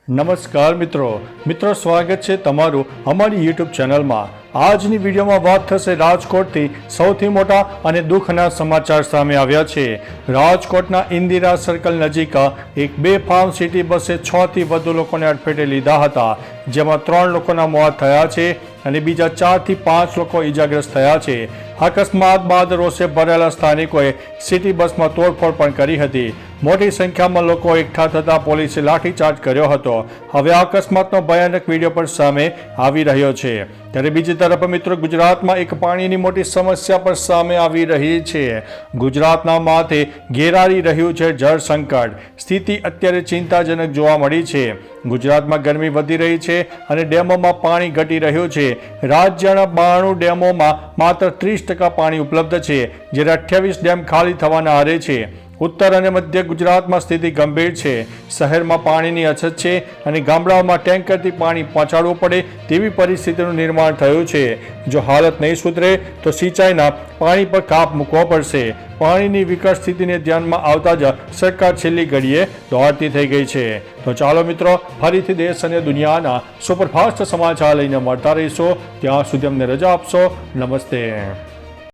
નમસ્કાર મિત્રો સ્વાગત છે તમારું અમારી યુટ્યુબ ચેનલમાં। આજની વિડીયોમાં વાત થશે રાજકોટથી સૌથી મોટા અને દુઃખના સમાચાર સામે આવ્યા છે। રાજકોટના ઇન્દિરા સર્કલ નજીક એક બેફામ સિટી બસે 6 થી વધુ લોકોને અડફેટે લીધા હતા, જેમાં 3 લોકોના મોત થયા છે અને બીજા 4 થી 5 લોકો ઈજાગ્રસ્ત થયા છે। અકસ્માત બાદ રોષે ભરેલા સ્થાનિકોએ સિટી બસમાં તોડફોડ પણ કરી હતી। મોટી સંખ્યામાં લોકો એકઠા થતા પોલીસે લાઠીચાર્જ કર્યો હતો। હવે આ અકસ્માતનો ભયાનક વિડીયો પણ સામે આવી રહ્યો છે। ત્યારે બીજી તરફ મિત્રો, ગુજરાતમાં એક પાણીની મોટી સમસ્યા પણ સામે આવી રહી છે। ગુજરાતના માથે ઘેરાઈ રહ્યું છે જળ સંકટ। સ્થિતિ અત્યારે ચિંતાજનક જોવા મળી છે। ગુજરાતમાં ગરમી વધી રહી છે અને ડેમોમાં પાણી ઘટી રહ્યું છે। રાજ્યના 92 ડેમોમાં માત્ર 30% પાણી ઉપલબ્ધ છે, જ્યારે 28 ડેમ ખાલી થવાના આરે છે। ઉત્તર અને મધ્ય ગુજરાતમાં સ્થિતિ ગંભીર છે। શહેરમાં પાણીની અછત છે અને ગામડાઓમાં ટેન્કરથી પાણી પહોંચાડવું પડે તેવી પરિસ્થિતિનું નિર્માણ થયું છે। જો હાલત નહીં સુધરે તો સિંચાઈના પાણી પર કાપ મૂકવો પડશે। પાણીની વિકટ સ્થિતિને ધ્યાનમાં આવતા જ સરકાર છેલ્લી ઘડીએ દોડતી થઈ ગઈ છે। તો ચાલો મિત્રો, ફરીથી દેશ અને દુનિયાના સુપરફાસ્ટ સમાચાર લઈને મળતા રહીશું। ત્યાં સુધી અમને રજા આપશો। નમસ્તે।